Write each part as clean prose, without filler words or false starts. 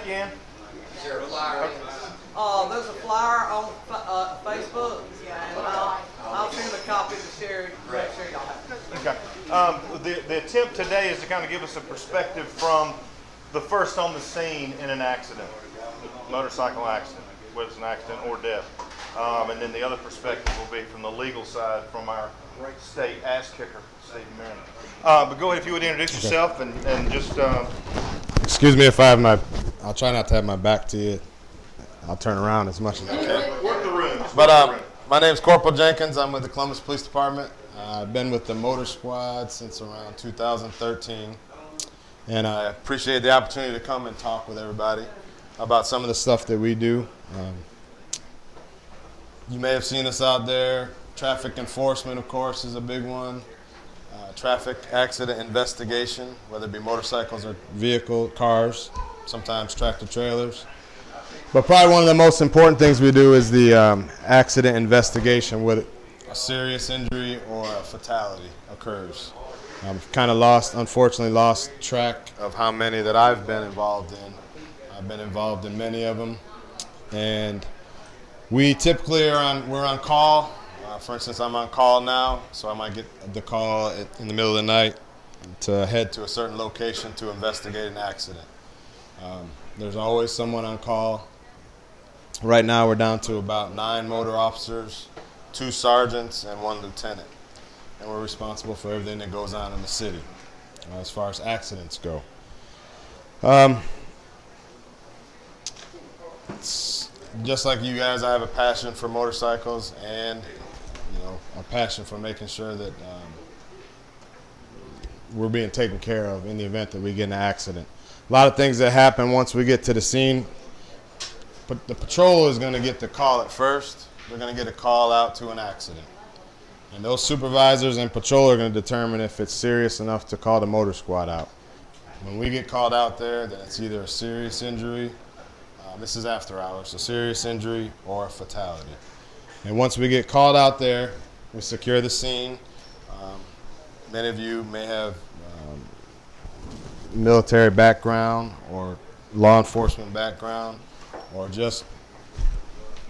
again? Is there a flyer? There's a flyer on Facebook, and I'll send a copy to Sherry to make sure y'all have it. Okay. The attempt today is to kind of give us a perspective from the first on the scene in an accident, motorcycle accident, whether it's an accident or death. And then the other perspective will be from the legal side, from our state ass kicker, state of Maryland. But go ahead, if you would introduce yourself and just... Excuse me if I have my... I'll try not to have my back to you. I'll turn around as much as I can. Work the room. But my name's Corporal Jenkins. I'm with the Columbus Police Department. I've been with the Motor Squad since around 2013. And I appreciate the opportunity to come and talk with everybody about some of the stuff that we do. You may have seen us out there. Traffic enforcement, of course, is a big one. Traffic accident investigation, whether it be motorcycles or vehicle, cars, sometimes tractor trailers. But probably one of the most important things we do is the accident investigation with a serious injury or a fatality occurs. I've kind of unfortunately lost track of how many that I've been involved in. I've been involved in many of them. And we typically we're on call. For instance, I'm on call now, so I might get the call in the middle of the night to head to a certain location to investigate an accident. There's always someone on call. Right now we're down to about 9 motor officers, 2 sergeants, and 1 lieutenant. And we're responsible for everything that goes on in the city as far as accidents go. It's just like you guys, I have a passion for motorcycles and a passion for making sure that we're being taken care of in the event that we get in an accident. A lot of things that happen once we get to the scene. But the patrol is going to get the call at first. They're going to get a call out to an accident. And those supervisors and patrol are going to determine if it's serious enough to call the motor squad out. When we get called out there, then it's either a serious injury, this is after hours, a serious injury or a fatality. And once we get called out there, we secure the scene. Many of you may have military background or law enforcement background, or just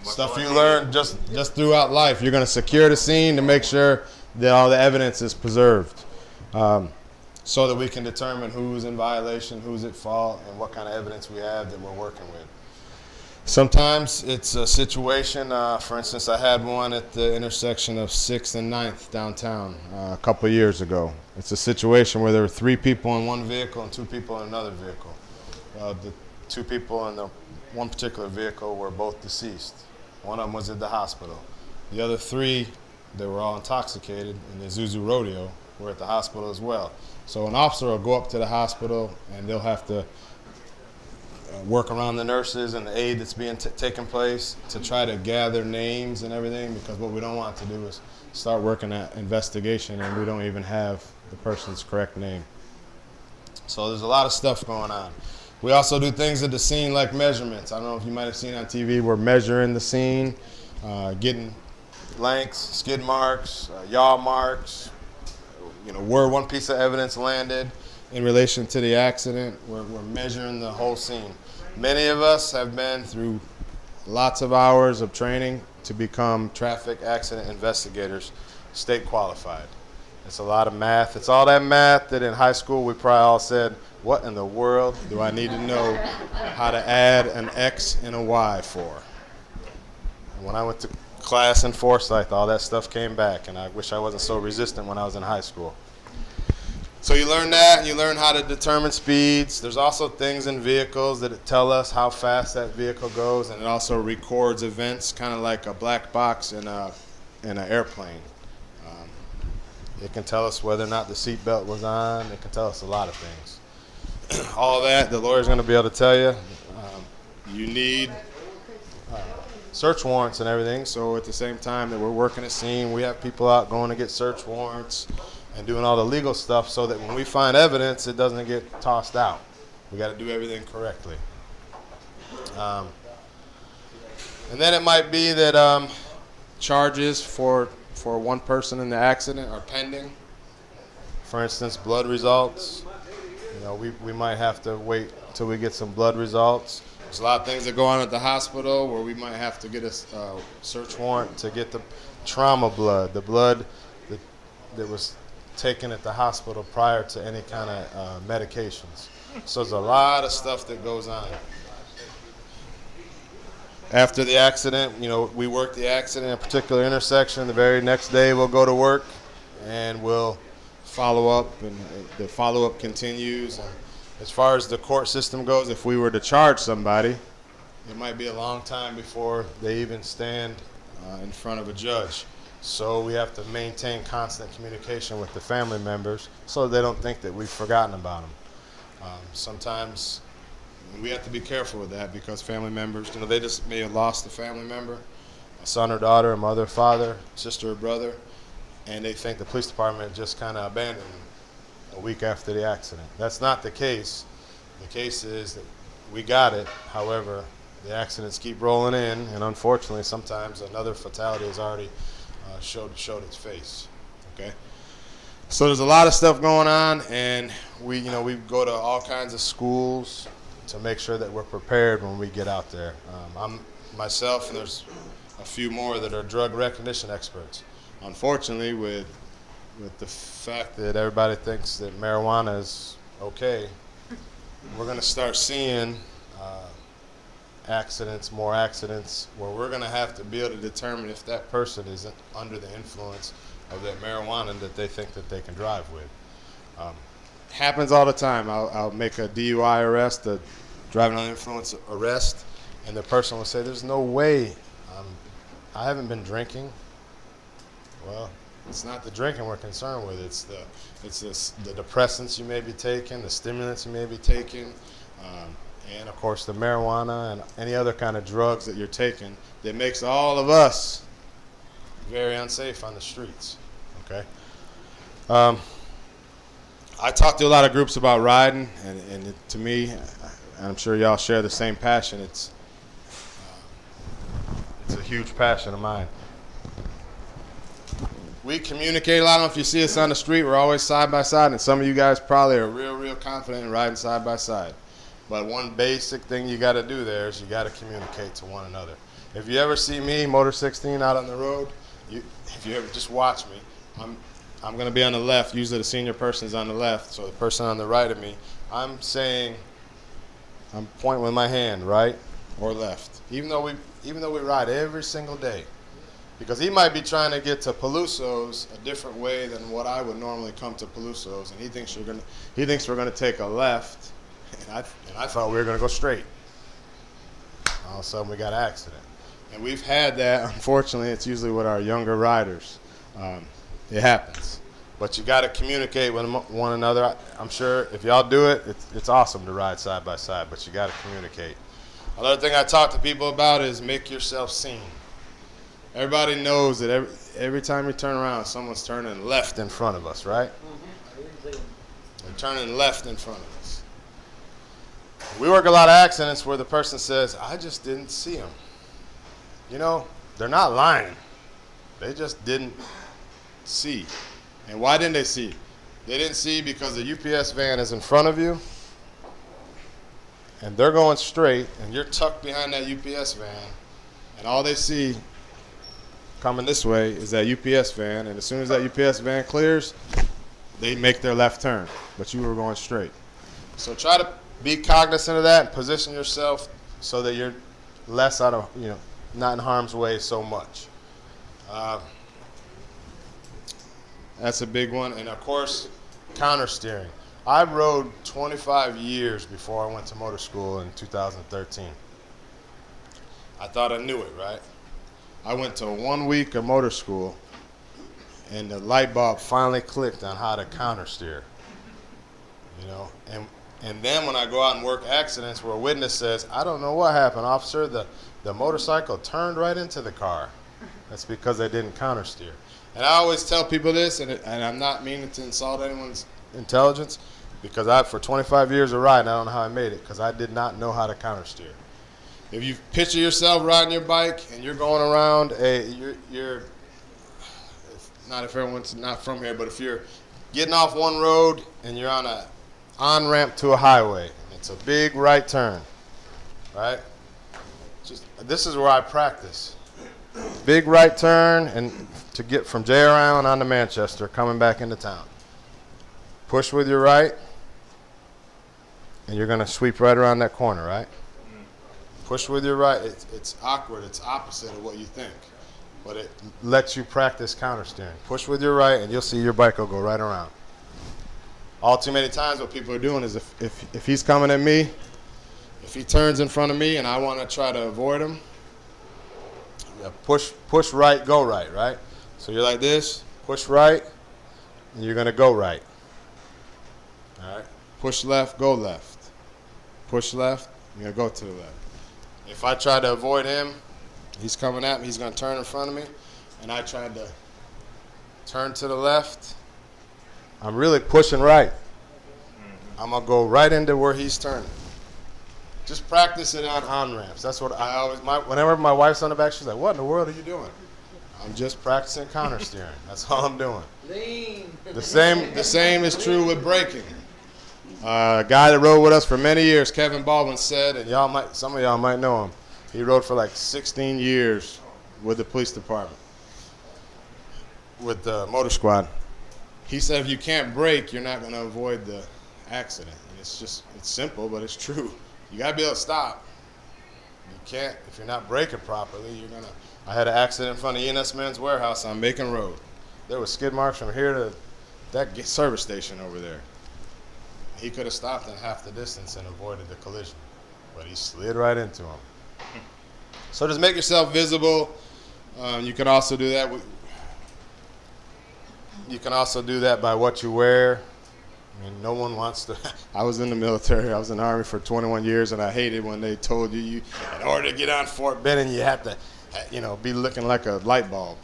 stuff you learn just throughout life. You're going to secure the scene to make sure that all the evidence is preserved, so that we can determine who's in violation, who's at fault, and what kind of evidence we have that we're working with. Sometimes it's a situation, for instance, I had one at the intersection of 6th and 9th downtown a couple of years ago. It's a situation where there were 3 people in one vehicle and 2 people in another vehicle. The 2 people in the one particular vehicle were both deceased. One of them was at the hospital. The other 3, they were all intoxicated in the Zuzu Rodeo, were at the hospital as well. So an officer will go up to the hospital and they'll have to work around the nurses and the aid that's being taken place to try to gather names and everything, because what we don't want to do is start working that investigation and we don't even have the person's correct name. So there's a lot of stuff going on. We also do things at the scene like measurements. I don't know if you might have seen on TV, we're measuring the scene, getting lengths, skid marks, yaw marks, where one piece of evidence landed in relation to the accident. We're measuring the whole scene. Many of us have been through lots of hours of training to become traffic accident investigators, state qualified. It's a lot of math. It's all that math that in high school we probably all said, what in the world do I need to know how to add an X and a Y for? And when I went to class in Forsyth, all that stuff came back, and I wish I wasn't so resistant when I was in high school. So you learn that, and you learn how to determine speeds. There's also things in vehicles that tell us how fast that vehicle goes, and it also records events, kind of like a black box in an airplane. It can tell us whether or not the seatbelt was on. It can tell us a lot of things. All that, the lawyer's going to be able to tell you. You need search warrants and everything, so at the same time that we're working a scene, we have people out going to get search warrants and doing all the legal stuff so that when we find evidence, it doesn't get tossed out. We got to do everything correctly. And then it might be that charges for one person in the accident are pending. For instance, blood results. we might have to wait until we get some blood results. There's a lot of things that go on at the hospital where we might have to get a search warrant to get the trauma blood, the blood that was taken at the hospital prior to any kind of medications. So there's a lot of stuff that goes on. After the accident, we work the accident in a particular intersection. The very next day we'll go to work and we'll follow up, and the follow-up continues. And as far as the court system goes, if we were to charge somebody, it might be a long time before they even stand in front of a judge. So we have to maintain constant communication with the family members so they don't think that we've forgotten about them. Sometimes we have to be careful with that because family members, they just may have lost a family member, a son or daughter, a mother, father, sister or brother, and they think the police department just kind of abandoned them a week after the accident. That's not the case. The case is that we got it. However, the accidents keep rolling in, and unfortunately, sometimes another fatality has already showed its face. Okay. So there's a lot of stuff going on, and we go to all kinds of schools to make sure that we're prepared when we get out there. I'm myself, and there's a few more that are drug recognition experts. Unfortunately, with the fact that everybody thinks that marijuana is okay, we're going to start seeing more accidents, where we're going to have to be able to determine if that person is under the influence of that marijuana that they think that they can drive with. Happens all the time. I'll make a DUI arrest, a driving under influence arrest, and the person will say, "There's no way. I haven't been drinking." Well, it's not the drinking we're concerned with. It's the depressants you may be taking, the stimulants you may be taking, and of course the marijuana and any other kind of drugs that you're taking that makes all of us very unsafe on the streets. Okay. I talk to a lot of groups about riding, and to me, I'm sure y'all share the same passion. It's a huge passion of mine. We communicate a lot. I don't know if you see us on the street, we're always side by side, and some of you guys probably are real confident in riding side by side. But one basic thing you got to do there is you got to communicate to one another. If you ever see me, Motor 16, out on the road, if you ever just watch me, I'm going to be on the left. Usually the senior person is on the left, so the person on the right of me, I'm pointing with my hand, right or left, even though we ride every single day. Because he might be trying to get to Peluso's a different way than what I would normally come to Peluso's, and he thinks we're gonna take a left, and I thought we were gonna go straight. All of a sudden we got an accident, and we've had that. Unfortunately, it's usually with our younger riders. It happens, but you got to communicate with one another. I'm sure if y'all do it, it's awesome to ride side by side, but you got to communicate. Another thing I talk to people about is make yourself seen. Everybody knows that every time we turn around, someone's turning left in front of us, right? They're turning left in front of us. We work a lot of accidents where the person says, "I just didn't see him." They're not lying. They just didn't see. And why didn't they see? They didn't see because the UPS van is in front of you, and they're going straight, and you're tucked behind that UPS van, and all they see coming this way is that UPS van, and as soon as that UPS van clears, they make their left turn, but you were going straight. So try to be cognizant of that and position yourself so that you're less out of, not in harm's way so much. That's a big one. And of course, counter steering. I rode 25 years before I went to motor school in 2013. I thought I knew it, right? I went to 1 week of motor school, and the light bulb finally clicked on how to counter steer. And then when I go out and work accidents where a witness says, "I don't know what happened, officer, the motorcycle turned right into the car." That's because they didn't counter steer. And I always tell people this, and I'm not meaning to insult anyone's intelligence, because for 25 years of riding, I don't know how I made it, because I did not know how to counter steer. If you picture yourself riding your bike and you're going around not if everyone's not from here, but if you're getting off one road and you're on a on-ramp to a highway. It's a big right turn, right? This is where I practice. Big right turn and to get from J.R. Island onto Manchester, coming back into town. Push with your right, and you're going to sweep right around that corner, right? Push with your right. It's awkward. It's opposite of what you think. But it lets you practice counter steering. Push with your right, and you'll see your bike will go right around. All too many times what people are doing is if he's coming at me, if he turns in front of me and I want to try to avoid him, push right, go right, right? So you're like this, push right, and you're going to go right. All right? Push left, go left. Push left, you're going to go to the left. If I try to avoid him, he's coming at me, he's going to turn in front of me, and I tried to turn to the left, I'm really pushing right. I'm going to go right into where he's turning. Just practice it on ramps. That's what I always, whenever my wife's on the back, she's like, what in the world are you doing? I'm just practicing counter steering. That's all I'm doing. Lean. The same is true with braking. A guy that rode with us for many years, Kevin Baldwin, said, and some of y'all might know him, he rode for like 16 years with the police department, with the motor squad. He said if you can't brake, you're not going to avoid the accident. And it's simple, but it's true. You got to be able to stop. You can't, if you're not braking properly, you're going to. I had an accident in front of E&S Men's Warehouse on Macon Road. There was skid marks from here to that service station over there. He could have stopped in half the distance and avoided the collision, but he slid right into him. So just make yourself visible. You can also do that. You can also do that by what you wear. I mean, no one wants to. I was in the military. I was in the Army for 21 years, and I hated when they told you in order to get on Fort Benning, you have to, be looking like a light bulb.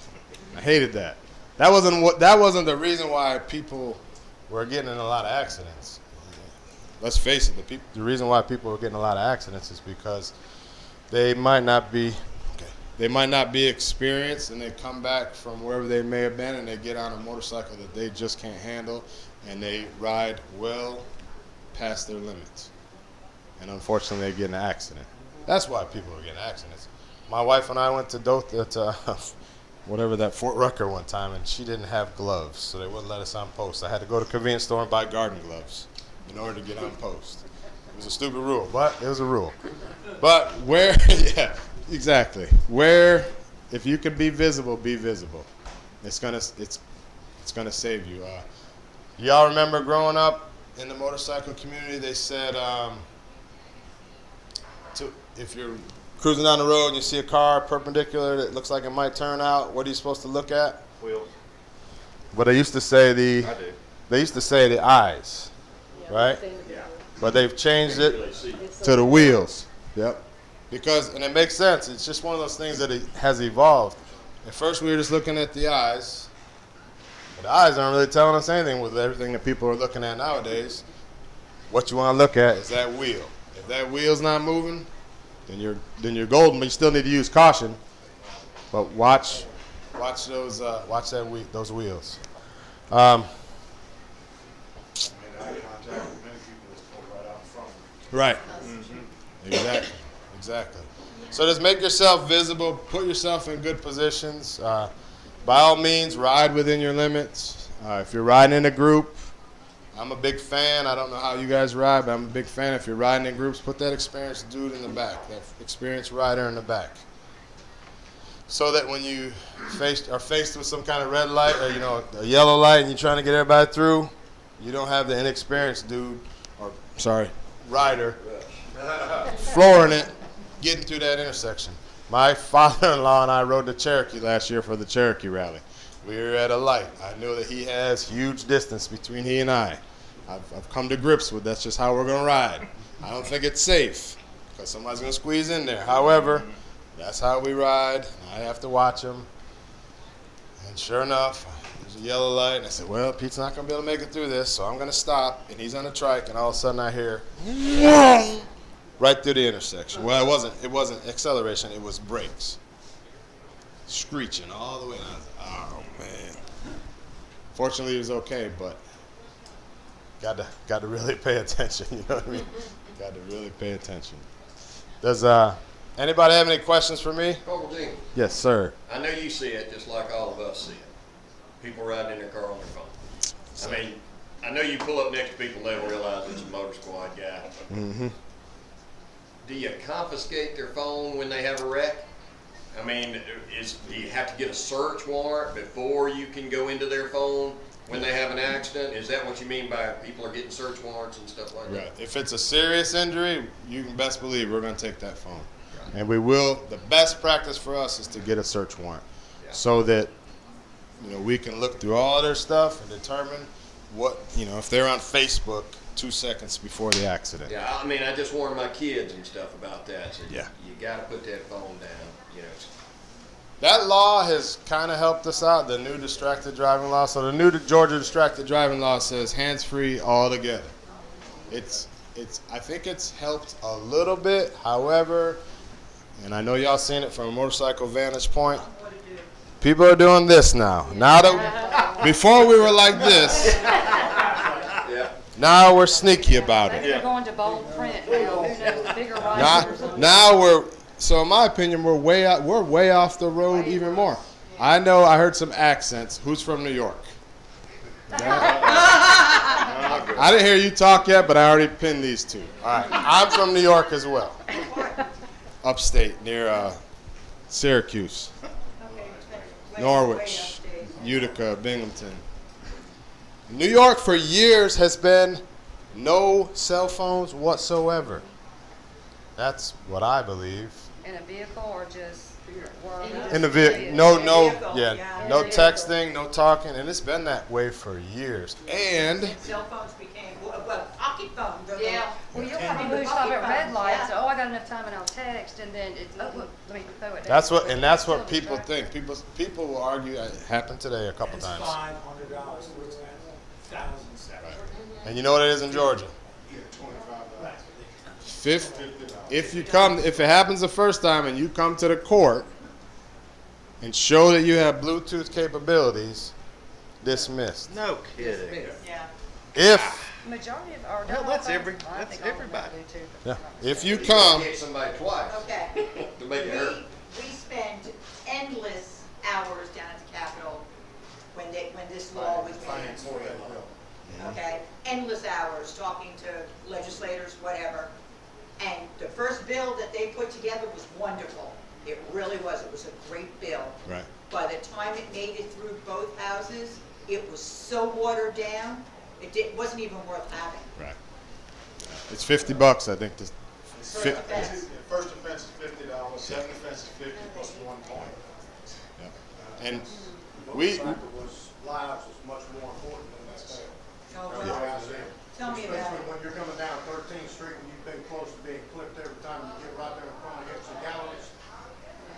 I hated that. That wasn't the reason why people were getting in a lot of accidents. Let's face it. The reason why people were getting a lot of accidents is because they might not be experienced, and they come back from wherever they may have been, and they get on a motorcycle that they just can't handle, and they ride well past their limits. And unfortunately, they get in an accident. That's why people are getting accidents. My wife and I went to Fort Rucker one time, and she didn't have gloves, so they wouldn't let us on post. I had to go to a convenience store and buy garden gloves in order to get on post. It was a stupid rule, but it was a rule. But yeah, exactly. If you can be visible, be visible. It's gonna save you. Y'all remember growing up in the motorcycle community, they said if you're cruising down the road and you see a car perpendicular that looks like it might turn out, what are you supposed to look at? Wheels. But they used to say the eyes, right? Yeah. But they've changed it to the wheels. Yep. And it makes sense. It's just one of those things that it has evolved. At first, we were just looking at the eyes. But the eyes aren't really telling us anything with everything that people are looking at nowadays. What you want to look at is that wheel. If that wheel's not moving, then you're golden. But you still need to use caution. But watch those wheels. Right. Mm-hmm. Exactly. So just make yourself visible. Put yourself in good positions. By all means, ride within your limits. If you're riding in a group, I'm a big fan. I don't know how you guys ride, but I'm a big fan. If you're riding in groups, put that experienced dude in the back, that experienced rider in the back. So that when you are faced with some kind of red light or a yellow light and you're trying to get everybody through, you don't have the inexperienced rider flooring it, getting through that intersection. My father-in-law and I rode the Cherokee last year for the Cherokee rally. We were at a light. I know that he has huge distance between he and I. I've come to grips with that's just how we're going to ride. I don't think it's safe because somebody's going to squeeze in there. However, that's how we ride. I have to watch him. And sure enough, there's a yellow light. And I said, well, Pete's not going to be able to make it through this, so I'm going to stop. And he's on a trike, and all of a sudden I hear right through the intersection. Well, it wasn't acceleration. It was brakes. Screeching all the way. And I was like, oh, man. Fortunately, it was okay, but got to really pay attention. You know what I mean? Got to really pay attention. Does anybody have any questions for me? Corporal Dean, Yes, sir. I know you see it just like all of us see it. People riding in their car on their phone. I mean, I know you pull up next to people, they don't realize it's a motor squad guy. Mm-hmm. Do you confiscate their phone when they have a wreck? I mean, do you have to get a search warrant before you can go into their phone when they have an accident? Is that what you mean by people are getting search warrants and stuff like that? Right. If it's a serious injury, you can best believe we're going to take that phone. Right. And we will. The best practice for us is to get a search warrant, so that we can look through all their stuff and determine what if they're on Facebook 2 seconds before the accident. Yeah, I mean, I just warn my kids and stuff about that. So Yeah. You got to put that phone down. That law has kind of helped us out, the new distracted driving law. So the new Georgia distracted driving law says hands-free altogether. I think it's helped a little bit. However, and I know y'all seen it from a motorcycle vantage point, people are doing this now. Now that before we were like this, now we're sneaky about it. Maybe they're going to bold print now. Who knows, bigger writers. Now we're. So in my opinion, we're way off the road even more. I know I heard some accents. Who's from New York? I didn't hear you talk yet, but I already pinned these two. All right, I'm from New York as well. Upstate, near Syracuse, Norwich, Utica, Binghamton. New York for years has been no cell phones whatsoever. That's what I believe. In a vehicle or just In the vehicle, no texting, no talking, and it's been that way for years. And Cell phones became, pocket phones. Yeah. Well, you'll have people who stop at red lights. Oh, I got enough time and I'll text, and then it's let me throw it down. that's what people think. People will argue. It happened today a couple times. $500 for thousands. And you know what it is in Georgia? If it happens the first time and you come to the court and show that you have Bluetooth capabilities, dismissed. No kidding. Yeah. If Majority of our that's everybody. yeah, if you come, Hit somebody twice Okay. to make it hurt. We spend endless hours down at the Capitol when this law was made. Okay, endless hours talking to legislators, whatever. And the first bill that they put together was wonderful. It really was. It was a great bill. right. By the time it made it through both houses, it was so watered down, it wasn't even worth having. Right. It's $50, I think. First offense. First offense is $50, second offense is 50 plus 1 point. And The we, motorcycle lives was much more important than that sale. Oh, That's well, the way I see it. tell me about Especially it. when you're coming down 13th Street and you've been close to being clipped every time you get right there in front against the gallows.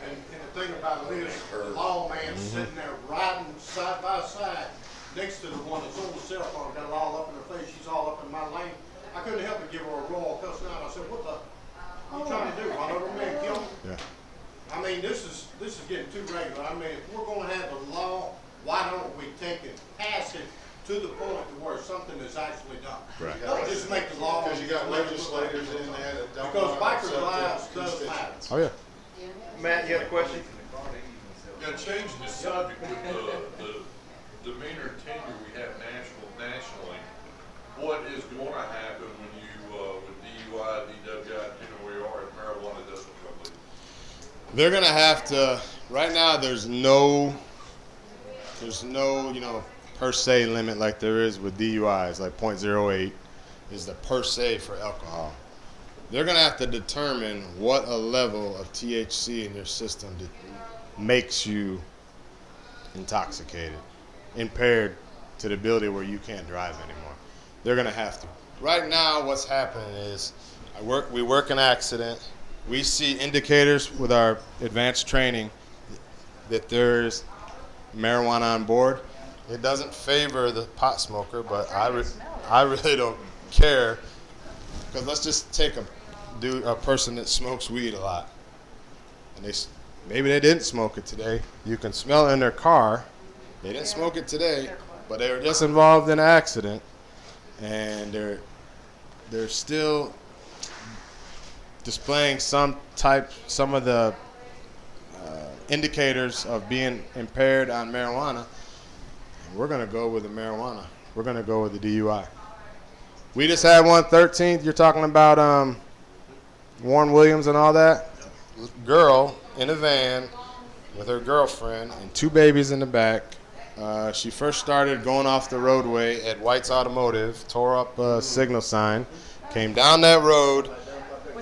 And the thing about it is, the lawman's sitting there riding side by side next to the one that's on the cell phone, got it all up in her face, she's all up in my lane. I couldn't help but give her a royal cuss out. I said, what the, you trying to do, run over me and kill me? yeah. I mean, this is getting too regular. I mean, if we're gonna have a law, why don't we take it, pass it to the point to where something is actually done? Right. Don't just make the law. Because you got legislators in there that don't. Because want bikers' to lives accept does it. matter. Oh yeah. Matt, you got a question? Now, changing the subject with the demeanor and tenure we have nationally, what is going to happen when you, with DUI, DWI, where you are, if marijuana doesn't come legal? They're gonna have to. Right now, there's no, per se limit like there is with DUIs. Like .08 is the per se for alcohol. They're gonna have to determine what a level of THC in your system makes you intoxicated, impaired to the ability where you can't drive anymore. They're gonna have to. Right now, what's happening is we work an accident. We see indicators with our advanced training that there's marijuana on board. It doesn't favor the pot smoker, but I really don't care, because let's just take a person that smokes weed a lot, and maybe they didn't smoke it today. You can smell it in their car. They didn't smoke it today, but they were just involved in an accident, and they're still displaying some of the indicators of being impaired on marijuana, we're going to go with the marijuana. We're going to go with the DUI. We just had one 13th. You're talking about Warren Williams and all that. Girl in a van with her girlfriend and 2 babies in the back. She first started going off the roadway at White's Automotive, tore up a signal sign, came down that road,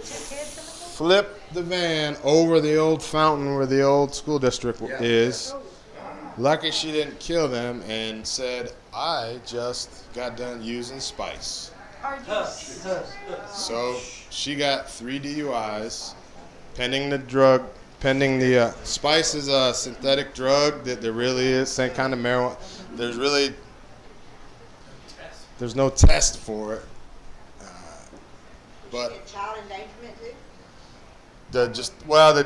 flipped the van over the old fountain where the old school district is. Lucky she didn't kill them, and said, I just got done using spice. So she got 3 DUIs, pending the spice is a synthetic drug that there really is, same kind of marijuana. There's no test for it. But Child endangerment too? the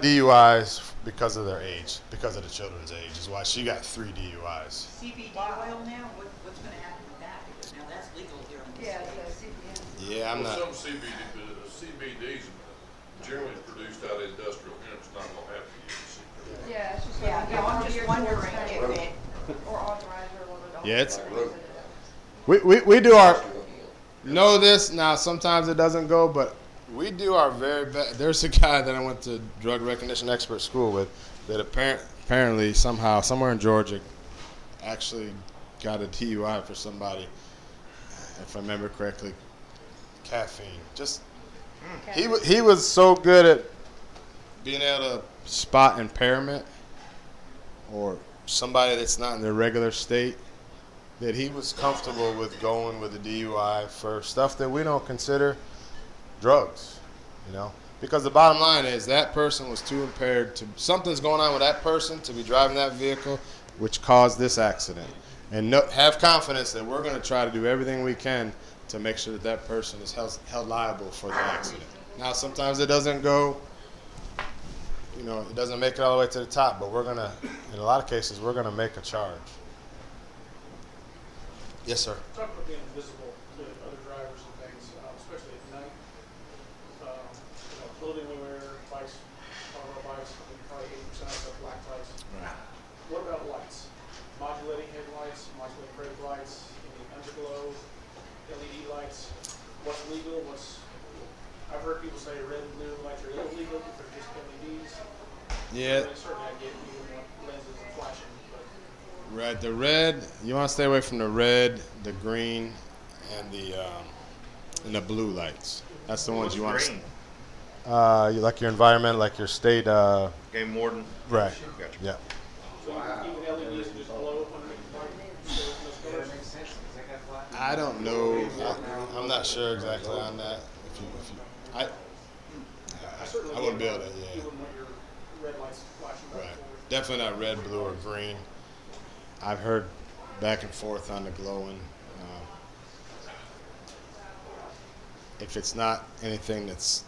DUIs because of their age, because of the children's age, is why she got 3 DUIs. CBD oil now, what's gonna happen with that? Because now that's legal here in the state. Yeah, I'm not. Some CBDs generally produced out of industrial hemp, it's not gonna have to be CBD. Yeah, it's just. Yeah, no, I'm just wondering if it, Or authorize or whatever. Yeah, it's. We do our. Know this now. Sometimes it doesn't go, but we do our very best. There's a guy that I went to drug recognition expert school with that apparently somehow somewhere in Georgia actually got a DUI for somebody, if I remember correctly, caffeine. Just he was so good at being able to spot impairment or somebody that's not in their regular state, that he was comfortable with going with a DUI for stuff that we don't consider drugs, because the bottom line is that person was too impaired to, something's going on with that person to be driving that vehicle, which caused this accident. And have confidence that we're going to try to do everything we can to make sure that that person is held liable for the accident. Now, sometimes it doesn't go, it doesn't make it all the way to the top, but in a lot of cases, we're going to make a charge. Yes, sir. Talk about being visible to other drivers and things, especially at night. Clothing we wear, bikes, our bikes, I think probably 80% of them black lights. Right. What about lights? Modulating headlights, modulating brake lights, any underglow, LED lights. What's legal? I've heard people say red and blue lights are illegal if they're just LEDs. Yeah. Certainly I get even lenses and flashing, but Right, the red, you want to stay away from the red, the green, and the blue lights. That's the ones you want to. Green. You like your environment, like your state. Game warden. Right. Gotcha. Yeah. so even LEDs just glow when they light. I don't know. I'm not sure exactly on that. I wouldn't be able to. You Yeah. wouldn't want your red lights flashing back Right. and forth. Definitely not red, blue, or green. I've heard back and forth on the glowing. If it's not anything that's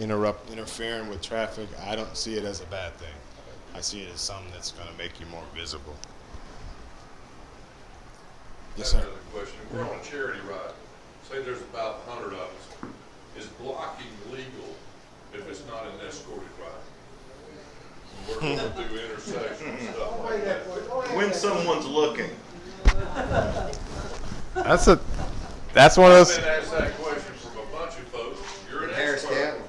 interfering with traffic, I don't see it as a bad thing. I see it as something that's going to make you more visible. Yes, sir. Another question. We're on a charity ride. Say there's about 100 of us. Is blocking legal if it's not an escorted ride? We're going through intersections and stuff like that. When someone's looking. That's one of those. I've been asked that question from a bunch of folks. You're an Harris expert. County.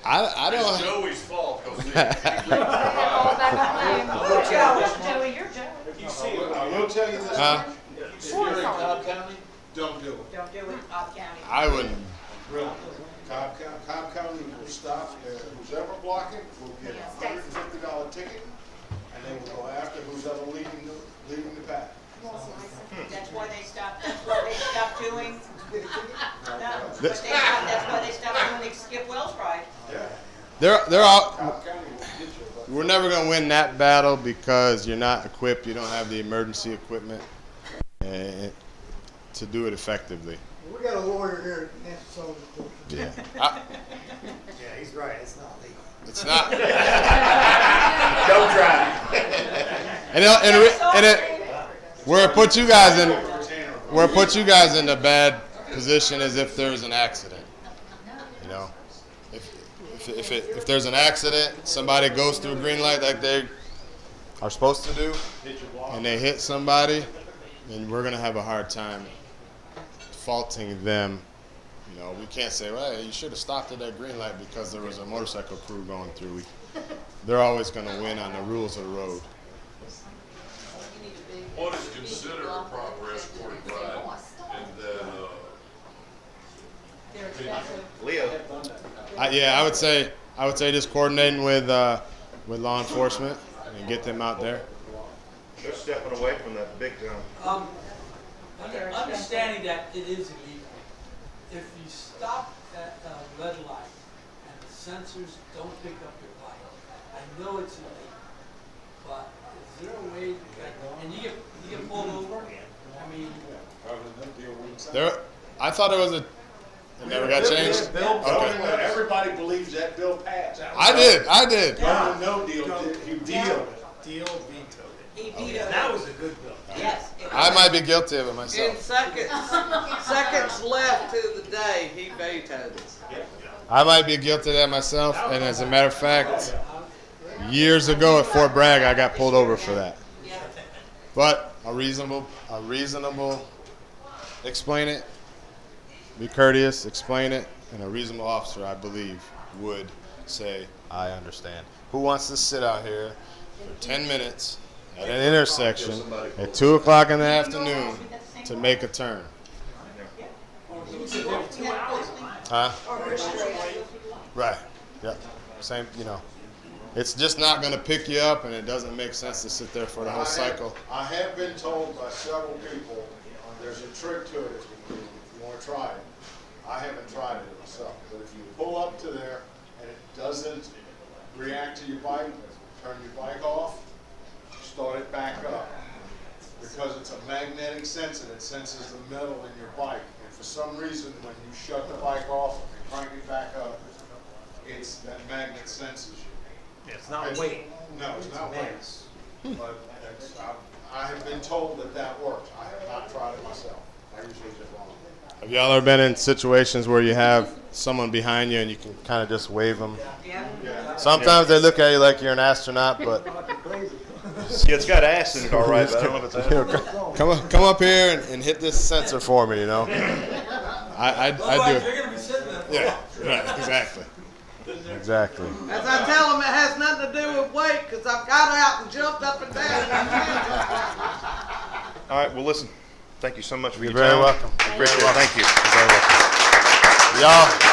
I It's don't. Joey's fault because he Fall back on Joey, you're Joey. If you see it, I will tell you this, if you're in Cobb County, don't do it. Don't do it in Cobb County. I wouldn't. Really. Cobb County will stop, who's ever blocking will get a $150 ticket, and they will go after who's ever leading the pack. That's why they stopped doing, that's why they stopped doing the Skip Wells ride. Yeah. They're all. Cobb County will get you, but We're never going to win that battle because you're not equipped. You don't have the emergency equipment to do it effectively. We got a lawyer here that answers some of the questions. Yeah. Yeah, he's right, it's not legal. It's not. Don't try. And where it puts you guys in. where it puts you guys in a bad position is if there's an accident. You know, if there's an accident, somebody goes through a green light like they are supposed to do, and they hit somebody, then we're gonna have a hard time faulting them. You know, we can't say, well, hey, you should have stopped at that green light because there was a motorcycle crew going through. They're always gonna win on the rules of the road. What is considered a proper escorted ride in that, Leo. I would say just coordinating with law enforcement and get them out there. They're stepping away from that big time. Understanding that it is illegal, if you stop at a red light and the sensors don't pick up your light, I know it's illegal, but is there a way, and you get pulled over? I mean, I thought it was it never got changed? Okay. Everybody believes that bill passed. I did. No deal, he vetoed it. Deal vetoed it. He vetoed it. That was a good bill. Yes. it I was. might be guilty of it In myself. seconds left to the day, he vetoed it. I might be guilty of that myself, and as a matter of fact, years ago at Fort Bragg, I got pulled over for that. But a reasonable, explain it, be courteous, explain it, and a reasonable officer, I believe, would say, I understand. Who wants to sit out here for 10 minutes at an intersection at 2 o'clock in the afternoon to make a turn? Huh? Right. Yep. Same, you know. It's just not going to pick you up, and it doesn't make sense to sit there for the whole cycle. I have been told by several people, there's a trick to it if you want to try it. I haven't tried it myself, but if you pull up to there and it doesn't react to your bike, turn your bike off, start it back up. Because it's a magnetic sensor that senses the metal in your bike. And for some reason, when you shut the bike off and crank it back up, it's that magnet senses you. It's not weight. No, it's not weight. But I have been told that works. I have not tried it myself. I usually just won't. Have y'all ever been in situations where you have someone behind you and you can kind of just wave them? Yeah. Sometimes they look at you like you're an astronaut, but Yeah, it's got acid in it, all right, but I don't know if it's you acid. know, come up here and hit this sensor for me, you know. I do otherwise it. you're gonna be sitting there. Yeah, right, exactly. Exactly. As I tell them, it has nothing to do with weight, because I've got out and jumped up and down. All right, well, listen, thank you so much for You're your very time. welcome. Appreciate it. Thank you. You're very welcome. Y'all.